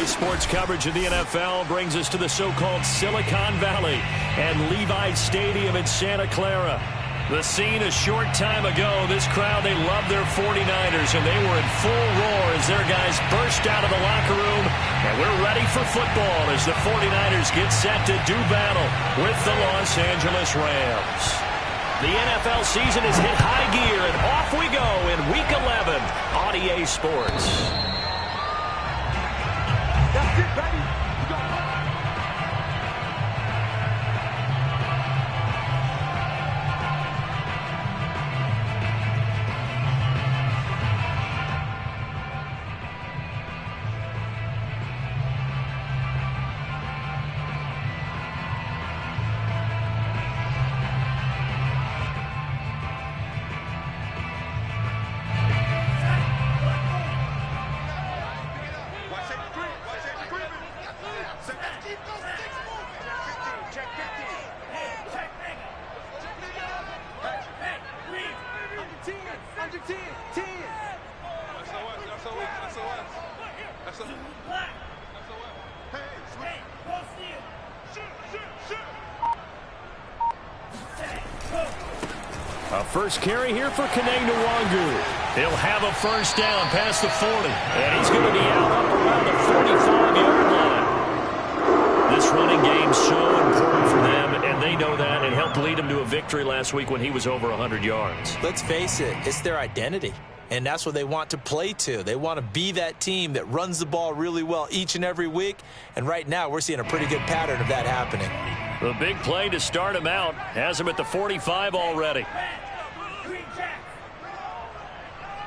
Today's sports coverage of the NFL brings us to the so-called Silicon Valley and Levi Stadium in Santa Clara. The scene a short time ago, this crowd, they love their 49ers, and they were in full roar as their guys burst out of the locker room. And we're ready for football as the 49ers get set to do battle with the Los Angeles Rams. The NFL season has hit high gear, and off we go in Week 11 on EA Sports. That's it, baby. You got it. A first carry here for Kene Nwangu. He'll have a first down past the 40. And he's going to be out up around the 45-yard line. This running game's so important for them, and they know that. It helped lead them to a victory last week when he was over 100 yards. Let's face it, it's their identity. And that's what they want to play to. They want to be that team that runs the ball really well each and every week. And right now, we're seeing a pretty good pattern of that happening. The big play to start him out has him at the 45 already.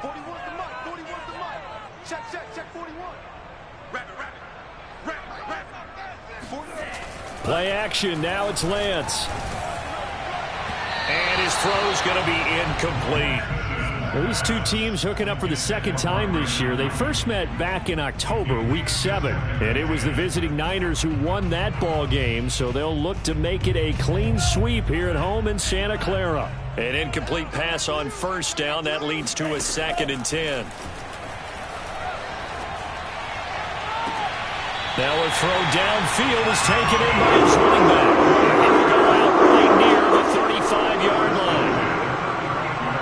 41's the mark. 41's the mark. Check 41. Rapid. Play action. Now it's Lance. And his throw's going to be incomplete. These two teams hooking up for the second time this year. They first met back in October, Week 7. And it was the visiting Niners who won that ball game, so they'll look to make it a clean sweep here at home in Santa Clara. An incomplete pass on first down. That leads to a 2nd and 10. Now a throw downfield is taken in by his running back. It will go out right near the 35-yard line.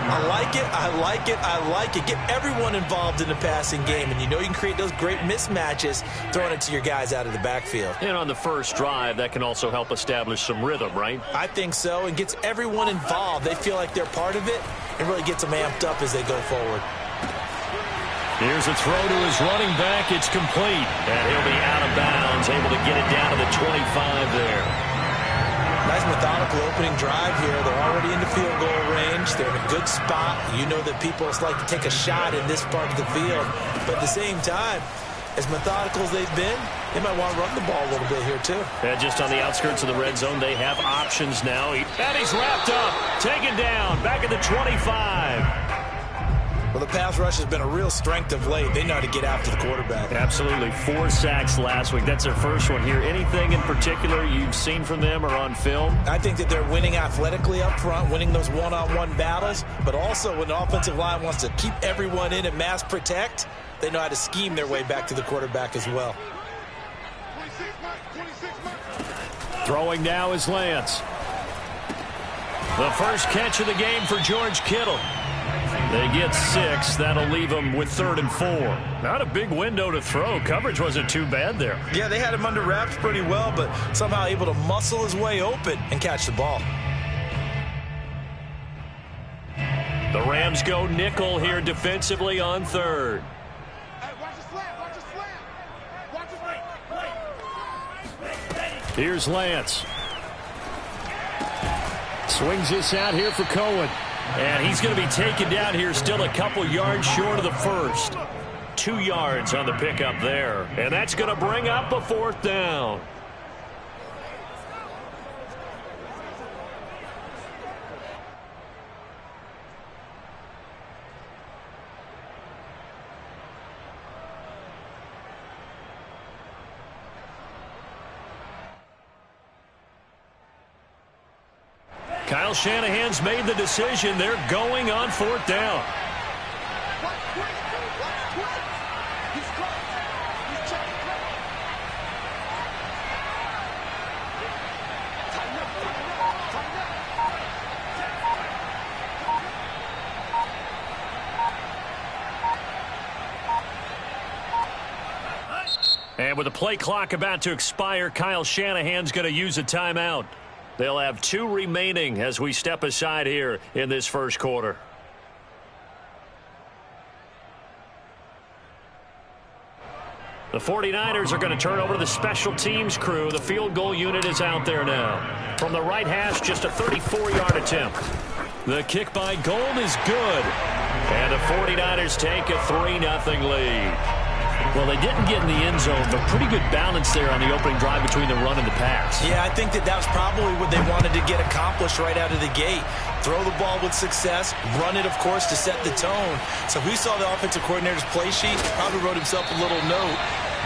I like it. Get everyone involved in the passing game, and you know you can create those great mismatches throwing it to your guys out of the backfield. And on the first drive, that can also help establish some rhythm, right? I think so, and gets everyone involved. They feel like they're part of it, and really gets them amped up as they go forward. Here's a throw to his running back. It's complete, and he'll be out of bounds, able to get it down to the 25 there. Nice methodical opening drive here. They're already in the field goal range. They're in a good spot. You know that people like to take a shot in this part of the field. But at the same time, as methodical as they've been, they might want to run the ball a little bit here too. And just on the outskirts of the red zone, they have options now. And he's wrapped up, taken down, back at the 25. Well, the pass rush has been a real strength of late. They know how to get after the quarterback. Absolutely. 4 sacks last week. That's their first one here. Anything in particular you've seen from them or on film? I think that they're winning athletically up front, winning those one-on-one battles, but also when the offensive line wants to keep everyone in and mass protect, they know how to scheme their way back to the quarterback as well. Throwing now is Lance. The first catch of the game for George Kittle. They get 6. That'll leave them with 3rd and 4. Not a big window to throw. Coverage wasn't too bad there. Yeah, they had him under wraps pretty well, but somehow able to muscle his way open and catch the ball. The Rams go nickel here defensively on 3rd. Here's Lance. Swings this out here for Cohen. And he's going to be taken down here, still a couple yards short of the first. 2 yards on the pickup there. And that's going to bring up a 4th down. Kyle Shanahan's made the decision. They're going on 4th down. And with the play clock about to expire, Kyle Shanahan's going to use a timeout. They'll have 2 remaining as we step aside here in this first quarter. The 49ers are going to turn over to the special teams crew. The field goal unit is out there now. From the right hash, just a 34-yard attempt. The kick by Gold is good. And the 49ers take a 3-0 lead. Well, they didn't get in the end zone, but pretty good balance there on the opening drive between the run and the pass. Yeah, I think that was probably what they wanted to get accomplished right out of the gate. Throw the ball with success, run it, of course, to set the tone. So we saw the offensive coordinator's play sheet, probably wrote himself a little note.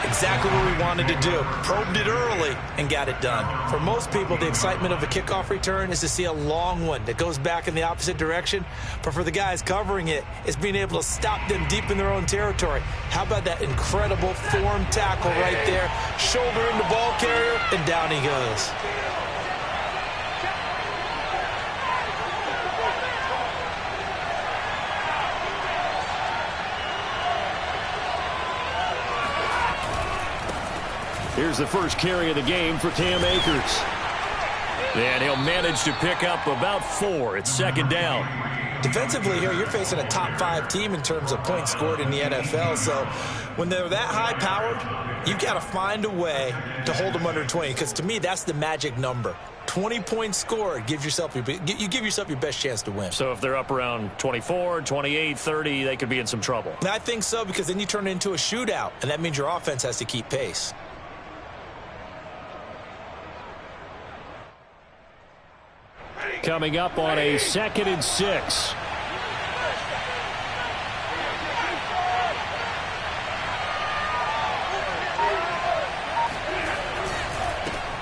Exactly what we wanted to do. Probed it early and got it done. For most people, the excitement of a kickoff return is to see a long one that goes back in the opposite direction. But for the guys covering it, it's being able to stop them deep in their own territory. How about that incredible form tackle right there? Shoulder in the ball carrier, and down he goes. Here's the first carry of the game for Cam Akers. And he'll manage to pick up about 4. It's second down. Defensively here, you're facing a top 5 team in terms of points scored in the NFL. So when they're that high-powered, you've got to find a way to hold them under 20. Because to me, that's the magic number. 20 points scored, you give yourself your best chance to win. So if they're up around 24, 28, 30, they could be in some trouble. And I think so, because then you turn it into a shootout, and that means your offense has to keep pace. Coming up on a 2nd and 6.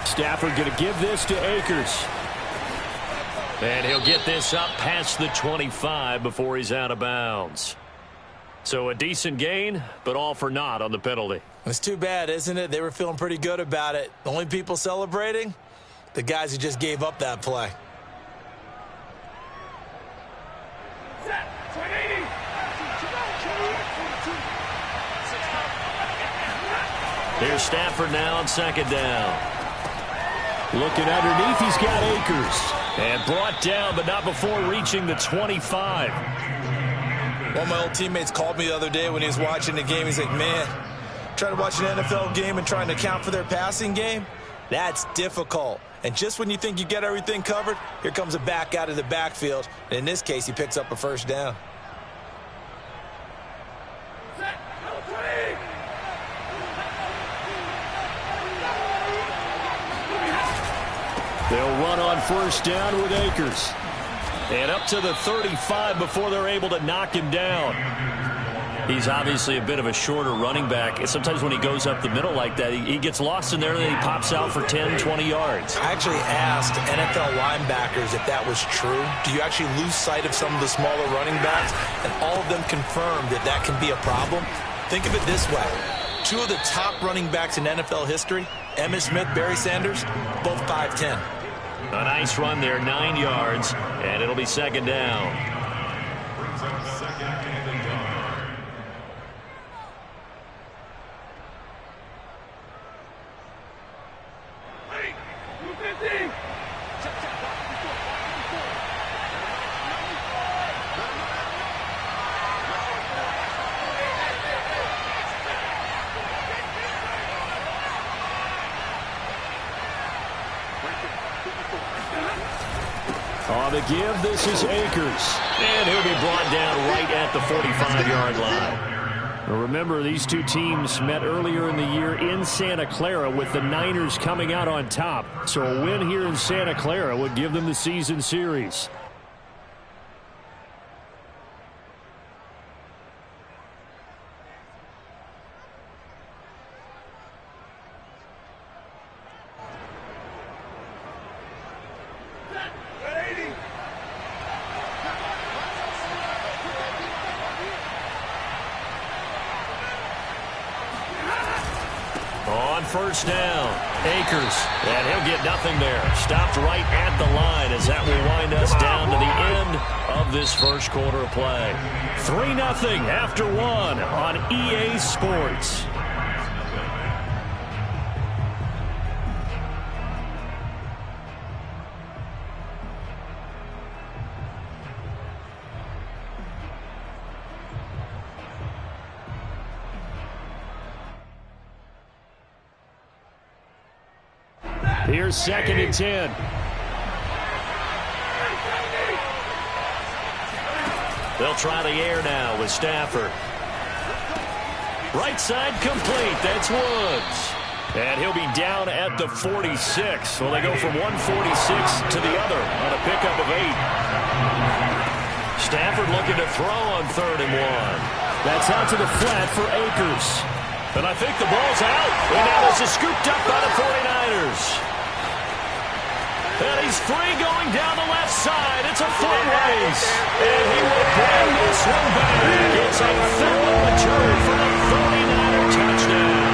Stafford going to give this to Akers. And he'll get this up past the 25 before he's out of bounds. So a decent gain, but all for naught on the penalty. It's too bad, isn't it? They were feeling pretty good about it. The only people celebrating? The guys who just gave up that play. Here's Stafford now on 2nd down. Looking underneath, he's got Akers. And brought down, but not before reaching the 25. One of my old teammates called me the other day when he was watching the game. He's like, man, trying to watch an NFL game and trying to account for their passing game, that's difficult. And just when you think you get everything covered, here comes a back out of the backfield. And in this case, he picks up a first down. They'll run on first down with Akers. And up to the 35 before they're able to knock him down. He's obviously a bit of a shorter running back. Sometimes when he goes up the middle like that, he gets lost in there and then he pops out for 10, 20 yards. I actually asked NFL linebackers if that was true. Do you actually lose sight of some of the smaller running backs? And all of them confirmed that that can be a problem. Think of it this way. 2 of the top running backs in NFL history, Emmitt Smith, Barry Sanders, both 5'10". A nice run there, 9 yards, and it'll be second down. On the give, this is Akers. And he'll be brought down right at the 45-yard line. Now remember, these two teams met earlier in the year in Santa Clara with the Niners coming out on top. So a win here in Santa Clara would give them the season series. First down, Akers, and he'll get nothing there. Stopped right at the line as that will wind us down to the end of this first quarter of play. 3-0 after 1 on EA Sports. Here's 2nd and 10. They'll try the air now with Stafford. Right side complete. That's Woods. And he'll be down at the 46. So they go from 146 to the other on a pickup of 8. Stafford looking to throw on 3rd and 1. That's out to the flat for Akers. And I think the ball's out. And now this is scooped up by the 49ers. And he's free going down the left side. It's a foot race. And he will bring this one back. It's a third return for a 49er touchdown.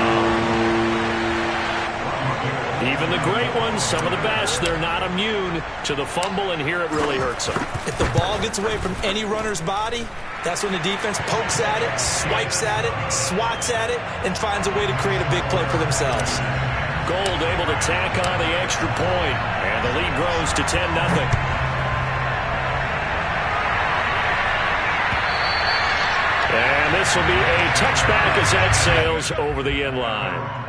Even the great ones, some of the best, they're not immune to the fumble, and here it really hurts them. If the ball gets away from any runner's body, that's when the defense pokes at it, swipes at it, swats at it, and finds a way to create a big play for themselves. Gold able to tack on the extra point, and the lead grows to 10-0. And this will be a touchback as that sails over the end line.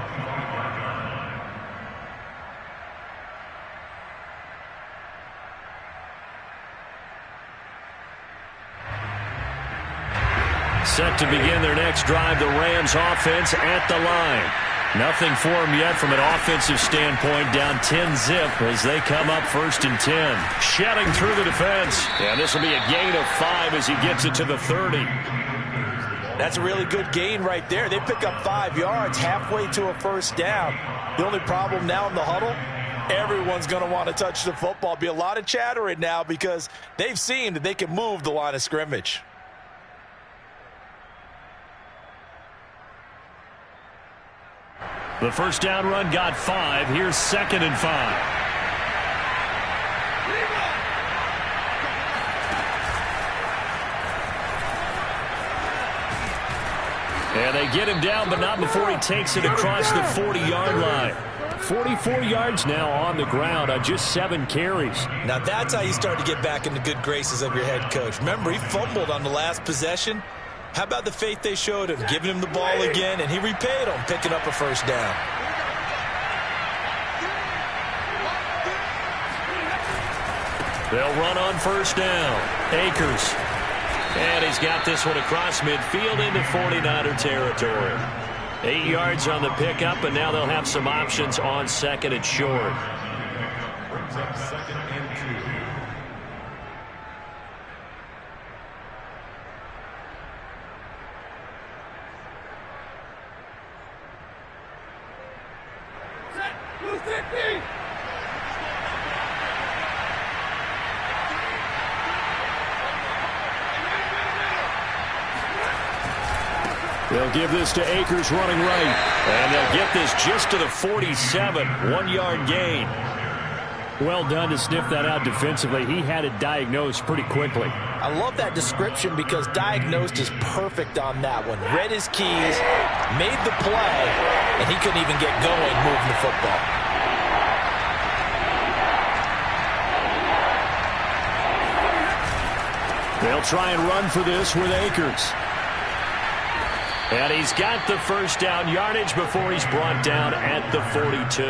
Set to begin their next drive, the Rams offense at the line. Nothing for them yet from an offensive standpoint, down 10-0 as they come up 1st and 10. Shedding through the defense, and this will be a gain of 5 as he gets it to the 30. That's a really good gain right there. They pick up 5 yards halfway to a 1st down. The only problem now in the huddle, everyone's going to want to touch the football. Be a lot of chattering now because they've seen that they can move the line of scrimmage. The 1st down run got 5. Here's 2nd and 5. And they get him down, but not before he takes it across the 40-yard line. 44 yards now on the ground on just 7 carries. Now that's how you start to get back in the good graces of your head coach. Remember, he fumbled on the last possession. How about the faith they showed him, giving him the ball again, and he repaid them, picking up a 1st down. They'll run on 1st down. Akers. And he's got this one across midfield into 49er territory. 8 yards on the pickup, and now they'll have some options on 2nd and short. Brings up 2nd and 2. They'll give this to Akers running right. And they'll get this just to the 47. 1-yard gain. Well done to sniff that out defensively. He had it diagnosed pretty quickly. I love that description because diagnosed is perfect on that one. Read his keys, made the play, and he couldn't even get going moving the football. They'll try and run for this with Akers. And he's got the 1st down yardage before he's brought down at the 42.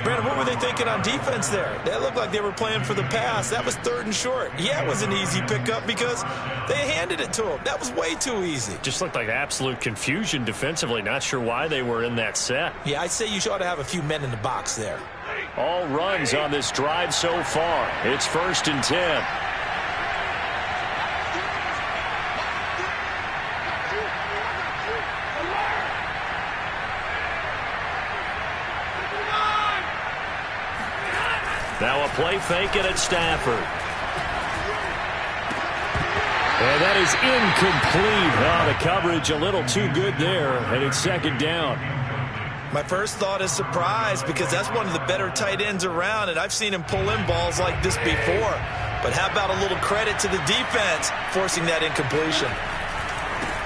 Brandon, what were they thinking on defense there? That looked like they were playing for the pass. That was 3rd and short. Yeah, it was an easy pickup because they handed it to him. That was way too easy. Just looked like absolute confusion defensively. Not sure why they were in that set. Yeah, I'd say you ought to have a few men in the box there. All runs on this drive so far. It's 1st and 10. Now a play fake it at Stafford. And that is incomplete. Oh, the coverage a little too good there, and it's 2nd down. My first thought is surprise because that's one of the better tight ends around, and I've seen him pull in balls like this before. But how about a little credit to the defense forcing that incompletion?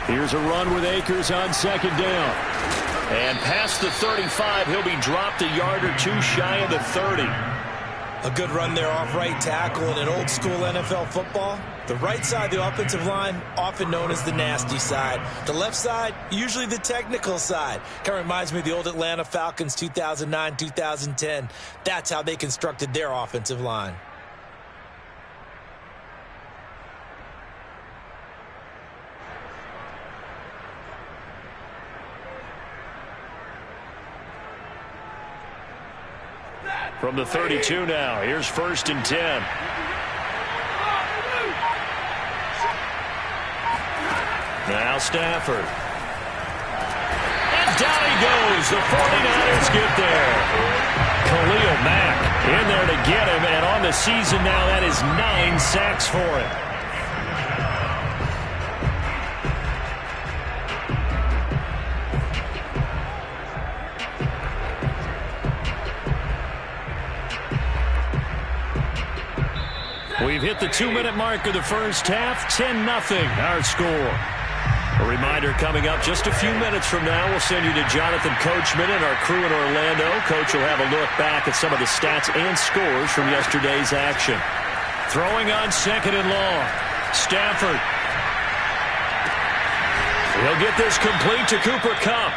Here's a run with Akers on 2nd down. And past the 35, he'll be dropped a yard or two shy of the 30. A good run there off right tackle in an old school NFL football. The right side of the offensive line, often known as the nasty side. The left side, usually the technical side. Kind of reminds me of the old Atlanta Falcons 2009-2010. That's how they constructed their offensive line. From the 32 now, here's 1st and 10. Now Stafford. And down he goes. The 49ers get there. Khalil Mack in there to get him. And on the season now, that is 9 sacks for him. We've hit the 2-minute mark of the first half. 10-0 our score. A reminder coming up just a few minutes from now. We'll send you to Jonathan Coachman and our crew in Orlando. Coach will have a look back at some of the stats and scores from yesterday's action. Throwing on 2nd and long. Stafford. He'll get this complete to Cooper Kupp.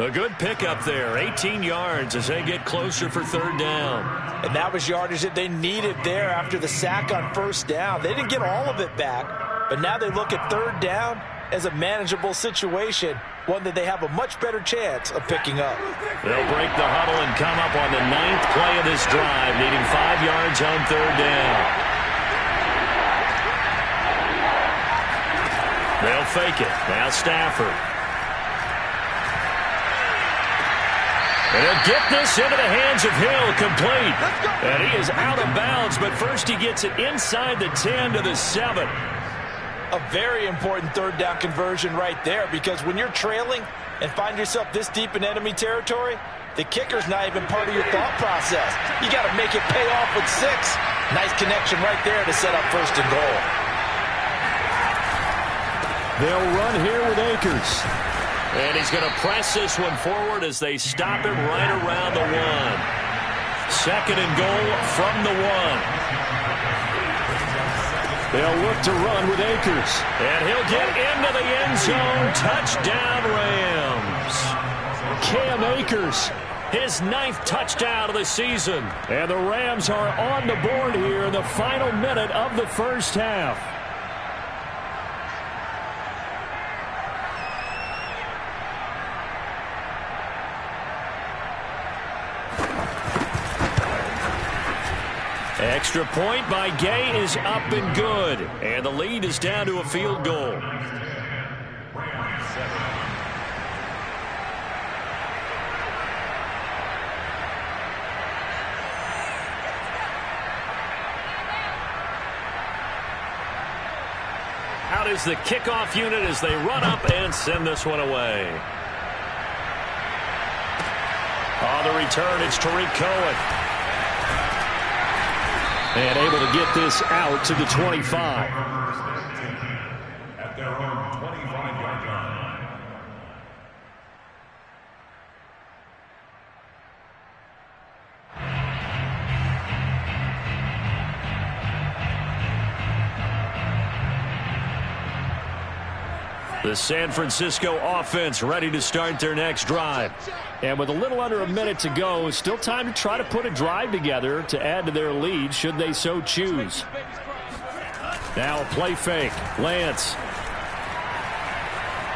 A good pickup there. 18 yards as they get closer for 3rd down. And that was yardage that they needed there after the sack on 1st down. They didn't get all of it back, but now they look at 3rd down as a manageable situation, one that they have a much better chance of picking up. They'll break the huddle and come up on the 9th play of this drive, needing 5 yards on 3rd down. They'll fake it. Now Stafford. And he'll get this into the hands of Hill, complete. And he is out of bounds, but first he gets it inside the 10 to the 7. A very important 3rd down conversion right there, because when you're trailing and find yourself this deep in enemy territory, the kicker's not even part of your thought process. You got to make it pay off with 6. Nice connection right there to set up 1st and goal. They'll run here with Akers. And he's going to press this one forward as they stop him right around the 1. 2nd and goal from the 1. They'll look to run with Akers. And he'll get into the end zone. Touchdown, Rams. Cam Akers, his 9th touchdown of the season. And the Rams are on the board here in the final minute of the first half. Extra point by Gay is up and good. And the lead is down to a field goal. Out is the kickoff unit as they run up and send this one away. On the return, it's Tariq Cohen. And able to get this out to the 25. At their own 25-yard line. The San Francisco offense ready to start their next drive. And with a little under a minute to go, it's still time to try to put a drive together to add to their lead should they so choose. Now a play fake. Lance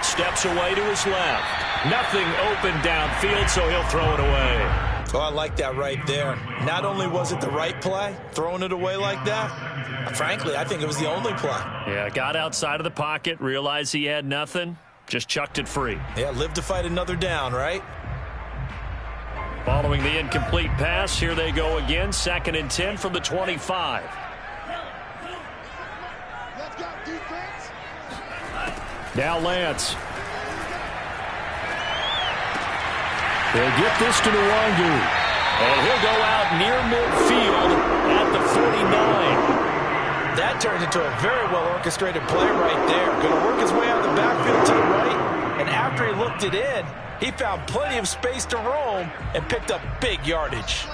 steps away to his left. Nothing open downfield, so he'll throw it away. Oh, I like that right there. Not only was it the right play, throwing it away like that, frankly, I think it was the only play. Yeah, got outside of the pocket, realized he had nothing, just chucked it free. Yeah, live to fight another down, right? Following the incomplete pass, here they go again. 2nd and 10 from the 25. Let's go, defense. Now Lance. He'll get this to Nwangu. And he'll go out near midfield at the 49. That turned into a very well-orchestrated play right there. Going to work his way out of the backfield to the right. And after he looked it in, he found plenty of space to roam and picked up big yardage.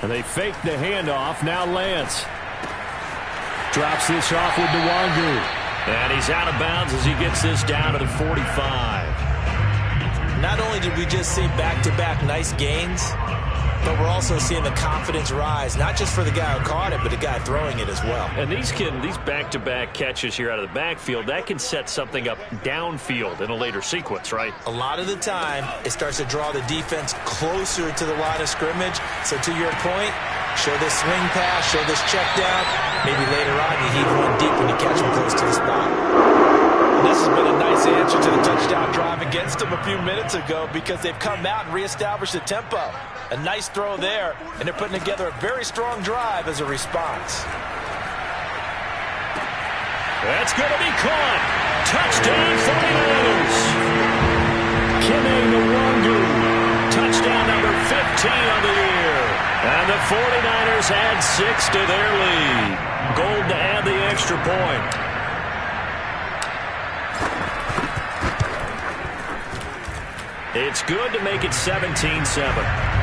And they fake the handoff. Now Lance drops this off with Nwangu. And he's out of bounds as he gets this down to the 45. Not only did we just see back-to-back nice gains, but we're also seeing the confidence rise, not just for the guy who caught it, but the guy throwing it as well. And these back-to-back catches here out of the backfield, that can set something up downfield in a later sequence, right? A lot of the time, it starts to draw the defense closer to the line of scrimmage. So to your point, show this swing pass, show this check down. Maybe later on you heave one deep when you catch him close to the spot. And this has been a nice answer to the touchdown drive against them a few minutes ago because they've come out and reestablished the tempo. A nice throw there, and they're putting together a very strong drive as a response. That's going to be caught. Touchdown 49ers. Kene Nwangu. Touchdown number 15 of the year. And the 49ers add 6 to their lead. Gold to add the extra point. It's good to make it 17-7.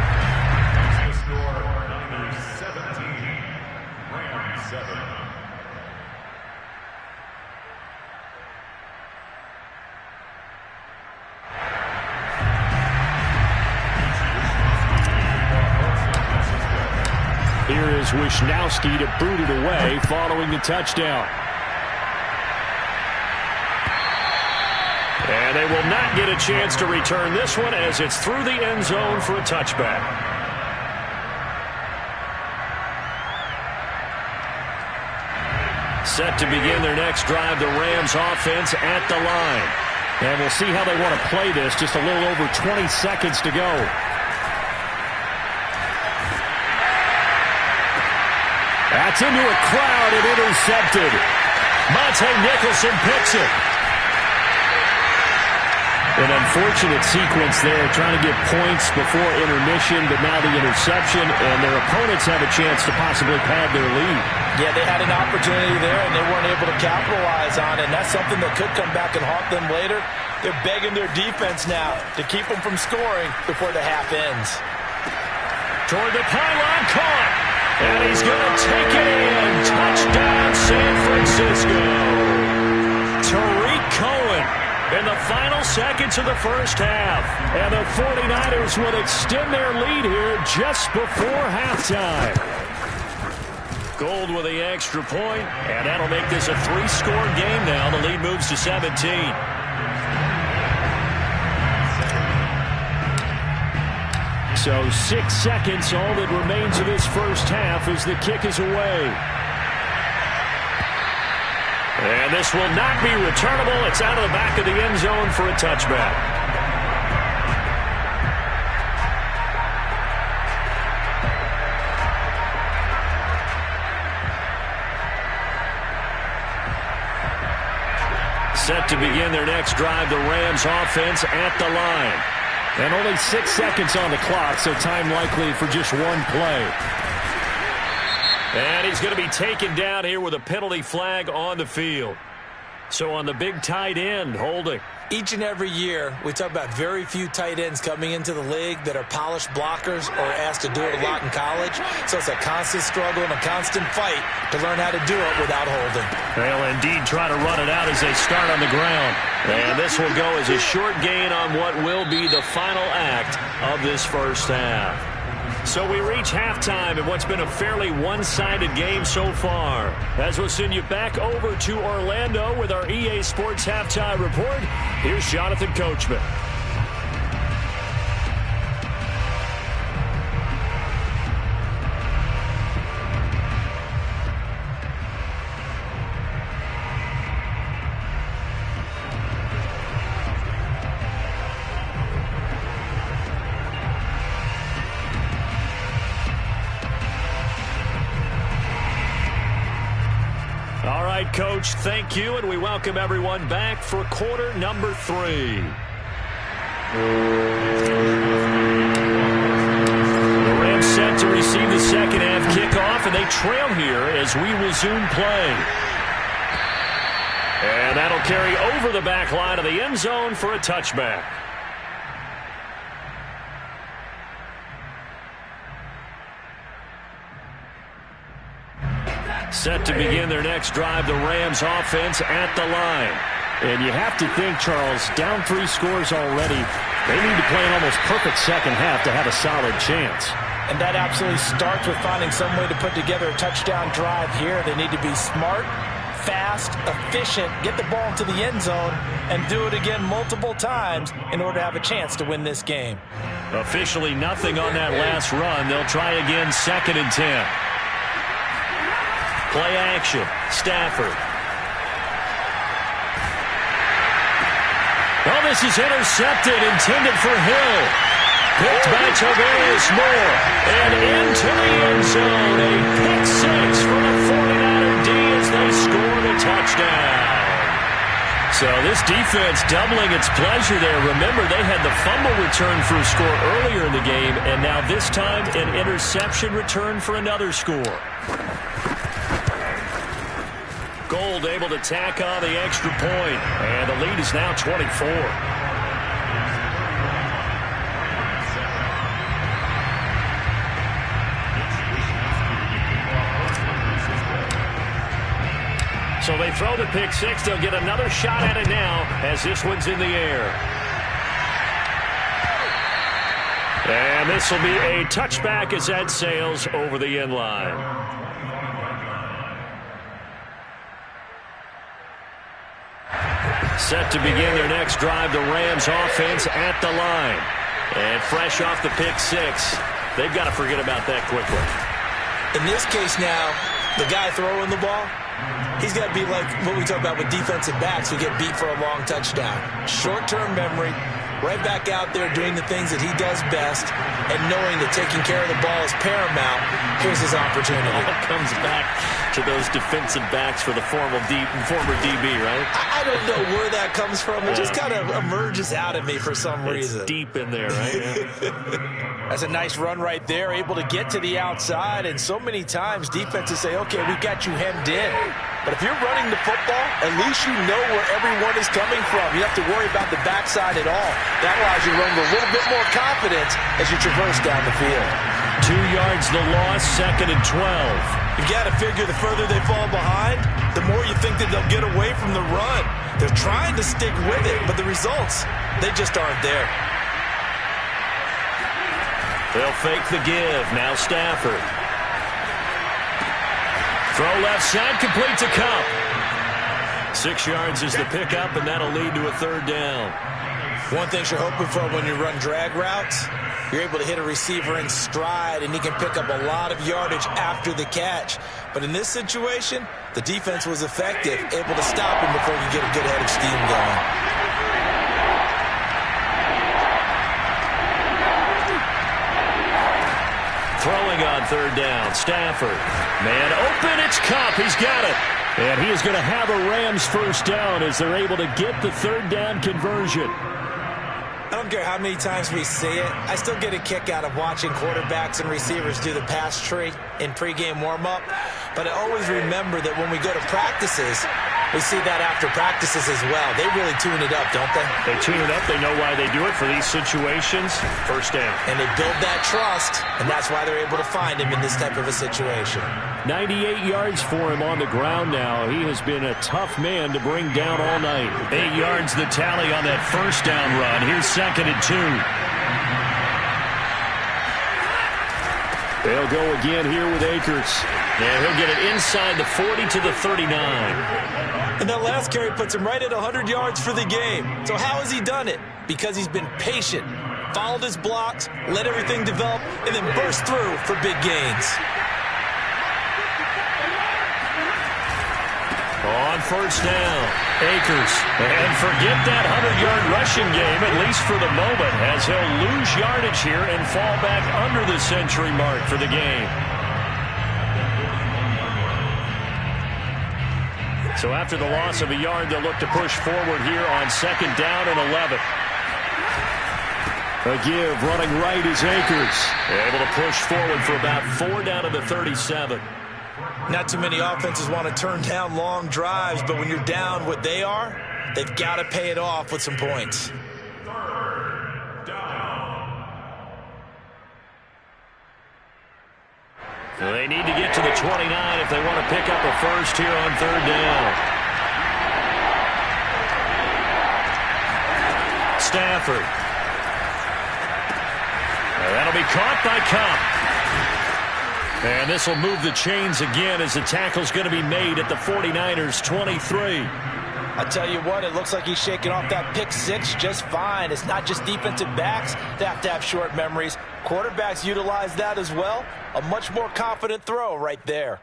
Here is Wisnowski to boot it away following the touchdown. And they will not get a chance to return this one as it's through the end zone for a touchback. Set to begin their next drive, the Rams offense at the line. And we'll see how they want to play this. Just a little over 20 seconds to go. That's into a crowd and intercepted. Monte Nicholson picks it. An unfortunate sequence there, trying to get points before intermission, but now the interception, and their opponents have a chance to possibly pad their lead. Yeah, they had an opportunity there, and they weren't able to capitalize on it, and that's something that could come back and haunt them later. They're begging their defense now to keep them from scoring before the half ends. Toward the pylon, caught, and he's going to take it in. Touchdown, San Francisco. Tariq Cohen in the final seconds of the first half. And the 49ers will extend their lead here just before halftime. Gold with the extra point, and that'll make this a 3-score game now. The lead moves to 17. So 6 seconds, all that remains of this first half as the kick is away. And this will not be returnable. It's out of the back of the end zone for a touchback. Set to begin their next drive, the Rams offense at the line. And only 6 seconds on the clock, so time likely for just one play. And he's going to be taken down here with a penalty flag on the field. So on the big tight end, holding. Each and every year, we talk about very few tight ends coming into the league that are polished blockers or asked to do it a lot in college. So it's a constant struggle and a constant fight to learn how to do it without holding. They'll indeed try to run it out as they start on the ground. And this will go as a short gain on what will be the final act of this first half. So we reach halftime in what's been a fairly one-sided game so far. As we'll send you back over to Orlando with our EA Sports Halftime Report, here's Jonathan Coachman. Coach, thank you, and we welcome everyone back for quarter number 3. The Rams set to receive the second half kickoff, and they trail here as we resume play. And that'll carry over the back line of the end zone for a touchback. Set to begin their next drive, the Rams offense at the line. And you have to think, Charles, down 3 scores already. They need to play an almost perfect second half to have a solid chance. And that absolutely starts with finding some way to put together a touchdown drive here. They need to be smart, fast, efficient, get the ball into the end zone, and do it again multiple times in order to have a chance to win this game. Officially nothing on that last run. They'll try again, 2nd and 10. Play action, Stafford. Oh, this is intercepted, intended for Hill. Picked by Tavarius Moore. And into the end zone. A pick 6 for the 49er D as they scored a touchdown. So this defense doubling its pleasure there. Remember, they had the fumble return for a score earlier in the game, and now this time an interception return for another score. Gold able to tack on the extra point, and the lead is now 24. So they throw the pick 6. They'll get another shot at it now as this one's in the air. And this will be a touchback as that sails over the end line. Set to begin their next drive, the Rams offense at the line. And fresh off the pick 6, they've got to forget about that quickly. In this case now, the guy throwing the ball, he's got to be like what we talk about with defensive backs who get beat for a long touchdown. Short-term memory, right back out there doing the things that he does best, and knowing that taking care of the ball is paramount. Here's his opportunity. All comes back to those defensive backs for the former DB, right? I don't know where that comes from. It just kind of emerges out of me for some reason. It's deep in there, right? Yeah. That's a nice run right there, able to get to the outside, and so many times defenses say, okay, we got you hemmed in. But if you're running the football, at least you know where everyone is coming from. You don't have to worry about the backside at all. That allows you to run with a little bit more confidence as you traverse down the field. 2 yards the loss, 2nd and 12. You got to figure the further they fall behind, the more you think that they'll get away from the run. They're trying to stick with it, but the results, they just aren't there. They'll fake the give. Now Stafford. Throw left side, complete to Cup. 6 yards is the pickup, and that'll lead to a 3rd down. One thing you're hoping for when you run drag routes, you're able to hit a receiver in stride, and he can pick up a lot of yardage after the catch. But in this situation, the defense was effective, able to stop him before he get a good head of steam going. Throwing on 3rd down, Stafford. Man open, it's Cup. He's got it. And he is going to have a Rams 1st down as they're able to get the 3rd down conversion. I don't care how many times we see it. I still get a kick out of watching quarterbacks and receivers do the pass tree in pregame warm-up. But I always remember that when we go to practices, we see that after practices as well. They really tune it up, don't they? They tune it up. They know why they do it for these situations. 1st down. And they build that trust, and that's why they're able to find him in this type of a situation. 98 yards for him on the ground now. He has been a tough man to bring down all night. 8 yards the tally on that 1st down run. Here's 2nd and 2. They'll go again here with Akers. And he'll get it inside the 40 to the 39. And that last carry puts him right at 100 yards for the game. So how has he done it? Because he's been patient, followed his blocks, let everything develop, and then burst through for big gains. On 1st down, Akers. And forget that 100-yard rushing game, at least for the moment, as he'll lose yardage here and fall back under the century mark for the game. So after the loss of a yard, they'll look to push forward here on 2nd down and 11. A give, running right is Akers. Able to push forward for about 4 down to the 37. Not too many offenses want to turn down long drives, but when you're down what they are, they've got to pay it off with some points. 3rd down. They need to get to the 29 if they want to pick up a first here on third down. Stafford. That'll be caught by Cup. And this will move the chains again as the tackle's going to be made at the 49ers 23. I tell you what, it looks like he's shaking off that pick six just fine. It's not just defensive backs that have to have short memories. Quarterbacks utilize that as well. A much more confident throw right there.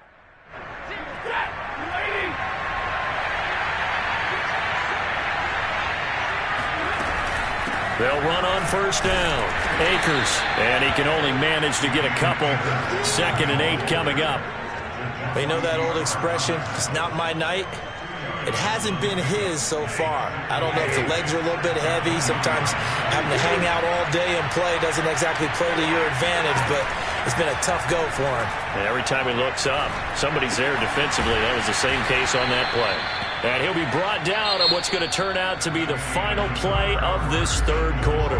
They'll run on first down. Akers, and he can only manage to get a couple. 2nd and 8 coming up. You know that old expression, it's not my night? It hasn't been his so far. I don't know if the legs are a little bit heavy. Sometimes having to hang out all day and play doesn't exactly play to your advantage, but it's been a tough go for him. And every time he looks up, somebody's there defensively. That was the same case on that play. And he'll be brought down on what's going to turn out to be the final play of this third quarter.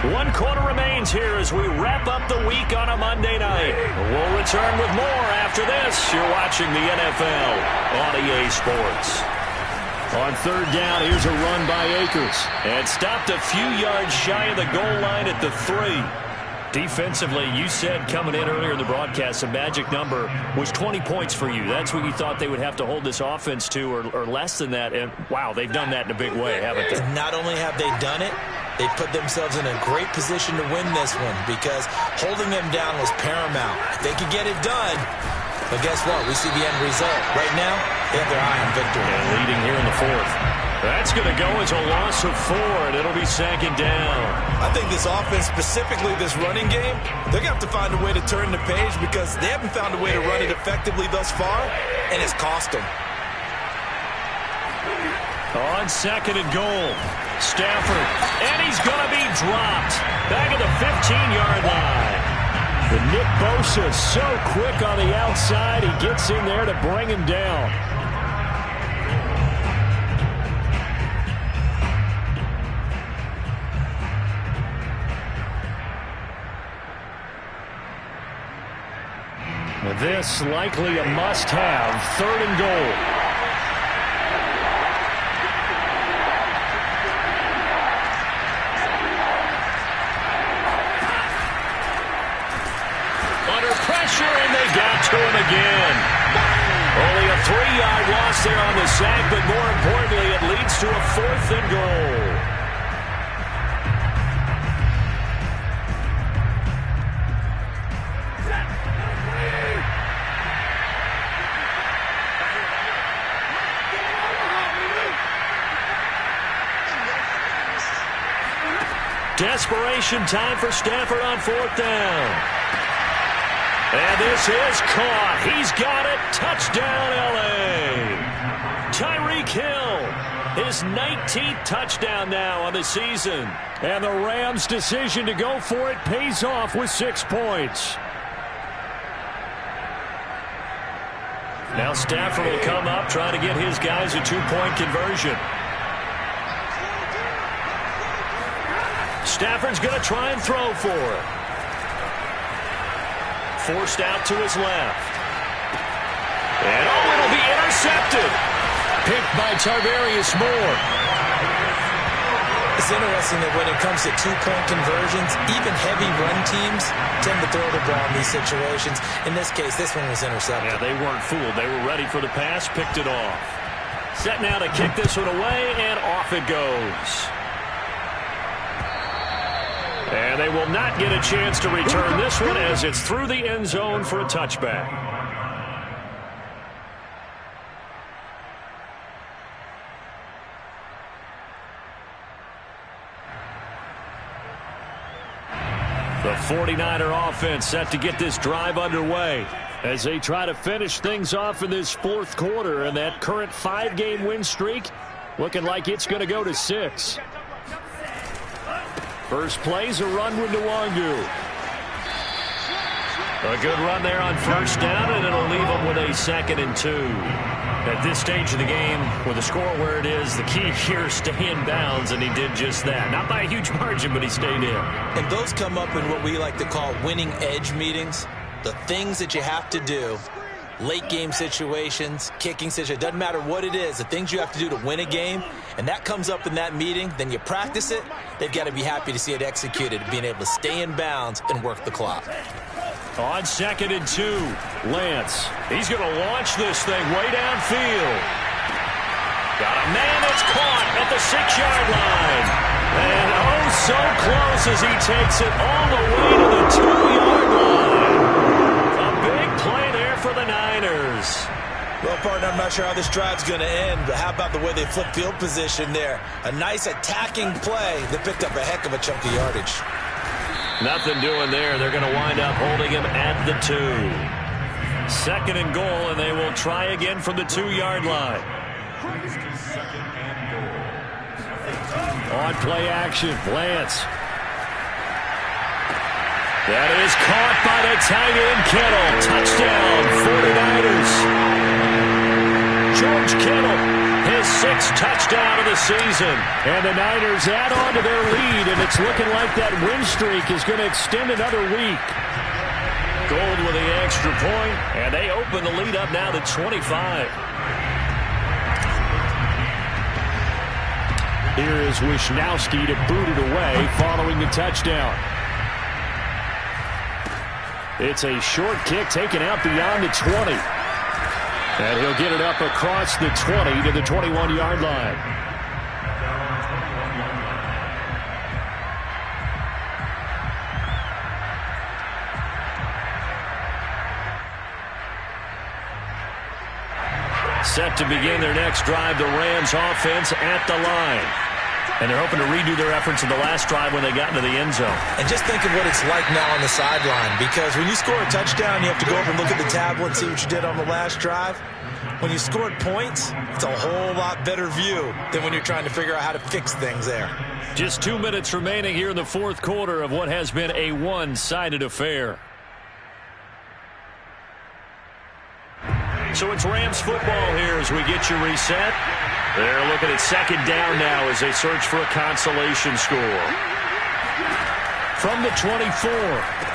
1 quarter remains here as we wrap up the week on a Monday night. We'll return with more after this. You're watching the NFL on EA Sports. On third down, here's a run by Akers. And stopped a few yards shy of the goal line at the 3. Defensively, you said coming in earlier in the broadcast, the magic number was 20 points for you. That's what you thought they would have to hold this offense to, or less than that. And, wow, they've done that in a big way, haven't they? Not only have they done it, they put themselves in a great position to win this one because holding them down was paramount. If they could get it done, but guess what? We see the end result. Right now, they have their eye on victory. And leading here in the 4th. That's going to go as a loss of 4, and it'll be 2nd down. I think this offense, specifically this running game, they're going to have to find a way to turn the page because they haven't found a way to run it effectively thus far, and it's cost them. On 2nd and goal, Stafford, and he's going to be dropped back at the 15-yard line. And Nick Bosa so quick on the outside, he gets in there to bring him down. This likely a must-have, 3rd and goal. Under pressure, and they got to him again. Only a 3-yard loss there on the sack, but more importantly, it leads to a 4th and goal. Desperation time for Stafford on 4th down. And this is caught. He's got it. Touchdown, L.A. Tyreek Hill, his 19th touchdown now on the season. And the Rams' decision to go for it pays off with 6 points. Now Stafford will come up, trying to get his guys a 2-point conversion. Stafford's going to try and throw for it. Forced out to his left. And it'll be intercepted. Picked by Tarvarius Moore. It's interesting that when it comes to 2-point conversions, even heavy run teams tend to throw the ball in these situations. In this case, this one was intercepted. Yeah, they weren't fooled. They were ready for the pass, picked it off. Set now to kick this one away, and off it goes. And they will not get a chance to return this one as it's through the end zone for a touchback. The 49er offense set to get this drive underway as they try to finish things off in this 4th quarter, and that current 5-game win streak looking like it's going to go to 6. First play's a run with Nwangu. A good run there on first down, and it'll leave them with a 2nd and 2. At this stage of the game, with the score where it is, the key here is stay in bounds, and he did just that. Not by a huge margin, but he stayed in. And those come up in what we like to call winning edge meetings. the things that you have to do, late game situations, kicking situations, doesn't matter what it is, the things you have to do to win a game, and that comes up in that meeting, then you practice it, they've got to be happy to see it executed, being able to stay in bounds and work the clock. On 2nd and 2, Lance. He's going to launch this thing way downfield. Got a man that's caught at the 6-yard line. And oh, so close as he takes it all the way to the 2-yard line. A big play there for the Niners. Well, partner, I'm not sure how this drive's going to end, but how about the way they flip field position there? A nice attacking play that picked up a heck of a chunk of yardage. Nothing doing there. They're going to wind up holding him at the 2. 2nd and goal, and they will try again from the 2-yard line. On play action, Lance. That is caught by the tight end, Kittle. Touchdown, 49ers. George Kittle, his 6th touchdown of the season. And the Niners add on to their lead, and it's looking like that win streak is going to extend another week. Gold with the extra point, and they open the lead up now to 25. Here is Wishnowski to boot it away following the touchdown. It's a short kick taken out beyond the 20. And he'll get it up across the 20 to the 21-yard line. Set to begin their next drive, the Rams offense at the line. And they're hoping to redo their efforts in the last drive when they got into the end zone. And just think of what it's like now on the sideline, because when you score a touchdown, you have to go over and look at the tablet and see what you did on the last drive. When you scored points, it's a whole lot better view than when you're trying to figure out how to fix things there. Just 2 minutes remaining here in the 4th quarter of what has been a one-sided affair. So it's Rams football here as we get you reset. They're looking at 2nd down now as they search for a consolation score. From the 24,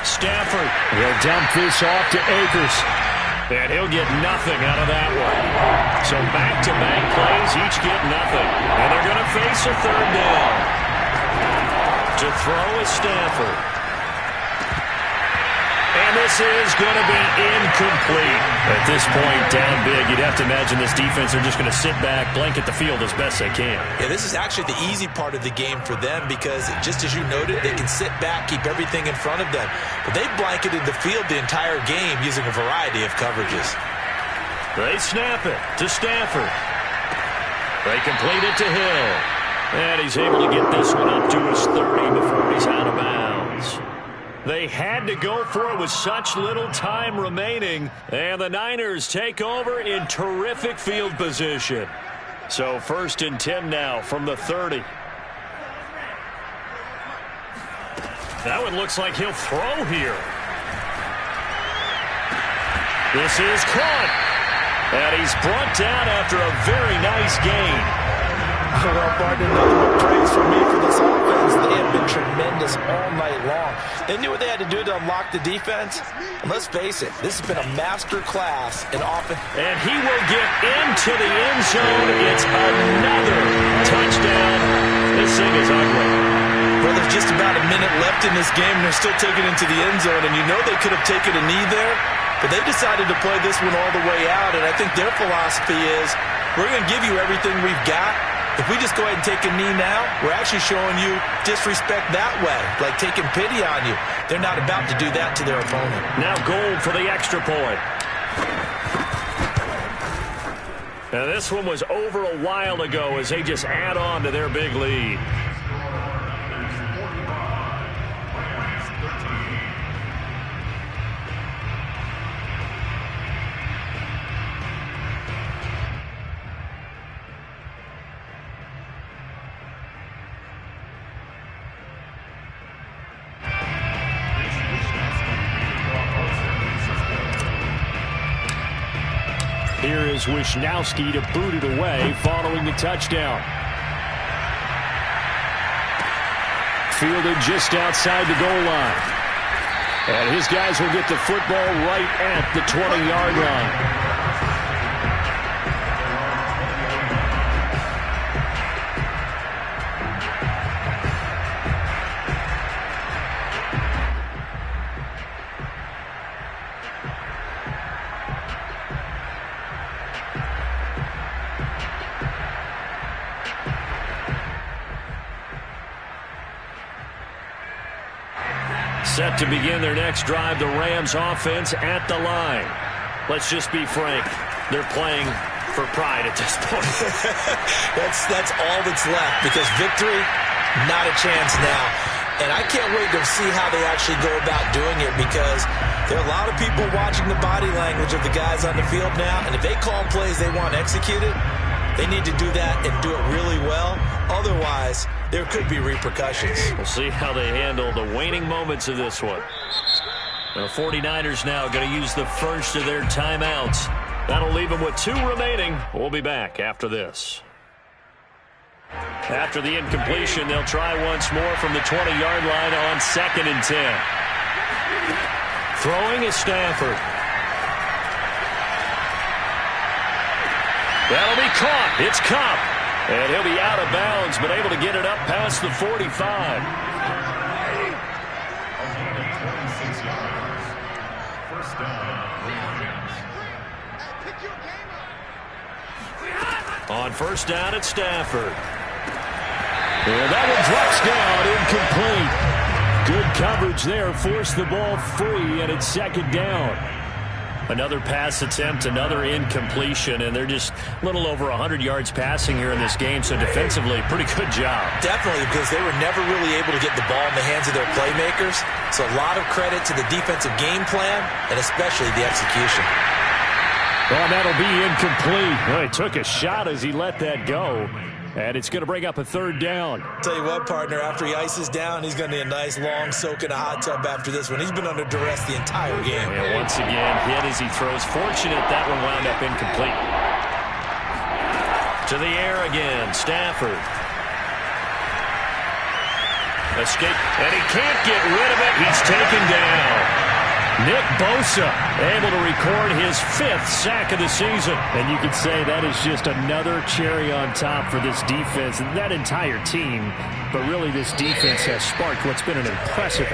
Stafford. He'll dump this off to Akers. And he'll get nothing out of that one. So back-to-back plays, each get nothing. And they're going to face a 3rd down. To throw is Stafford. And this is going to be incomplete. At this point, down big, you'd have to imagine this defense are just going to sit back, blanket the field as best they can. Yeah, this is actually the easy part of the game for them because, just as you noted, they can sit back, keep everything in front of them. But they blanketed the field the entire game using a variety of coverages. They snap it to Stafford. They complete it to Hill. And he's able to get this one up to his 30 before he's out of bounds. They had to go for it with such little time remaining, and the Niners take over in terrific field position. So 1st and 10 now from the 30. That one looks like he'll throw here. This is caught, and he's brought down after a very nice gain. Well, partner, nothing but praise from me for this offense. They have been tremendous all night long. They knew what they had to do to unlock the defense. And let's face it, this has been a master class in offense. And he will get into the end zone. It's another touchdown. This thing is ugly. Well, there's just about a minute left in this game, and they're still taking it into the end zone. And you know they could have taken a knee there, but they decided to play this one all the way out. And I think their philosophy is, we're going to give you everything we've got. If we just go ahead and take a knee now, we're actually showing you disrespect that way, like taking pity on you. They're not about to do that to their opponent. Now Gold for the extra point. Now this one was over a while ago as they just add on to their big lead. Here is Wishnowski to boot it away following the touchdown. Fielded just outside the goal line. And his guys will get the football right at the 20-yard line. Set to begin their next drive, the Rams offense at the line. Let's just be frank. They're playing for pride at this point. that's all that's left, because victory, not a chance now. And I can't wait to see how they actually go about doing it, because there are a lot of people watching the body language of the guys on the field now, and if they call plays they want executed, they need to do that and do it really well. Otherwise, there could be repercussions. We'll see how they handle the waning moments of this one. The 49ers now going to use the first of their timeouts. That'll leave them with 2 remaining. We'll be back after this. After the incompletion, they'll try once more from the 20-yard line on 2nd and 10. Throwing is Stafford. That'll be caught. It's Kupp. And he'll be out of bounds, but able to get it up past the 45. On first down, it's Stafford. And that one drops down, incomplete. Good coverage there, forced the ball free, and it's 2nd down. Another pass attempt, another incompletion, and they're just a little over 100 yards passing here in this game, so defensively, pretty good job. Definitely, because they were never really able to get the ball in the hands of their playmakers, so a lot of credit to the defensive game plan, and especially the execution. Well, that'll be incomplete. Well, he took a shot as he let that go. And it's going to bring up a 3rd down. Tell you what, partner, after he ices down, he's going to need a nice long soak in a hot tub after this one. He's been under duress the entire game. And once again, hit as he throws. Fortunate that one wound up incomplete. To the air again, Stafford. Escape, and he can't get rid of it. He's taken down. Nick Bosa able to record his 5th sack of the season. And you could say that is just another cherry on top for this defense and that entire team. But really, this defense has sparked what's been an impressive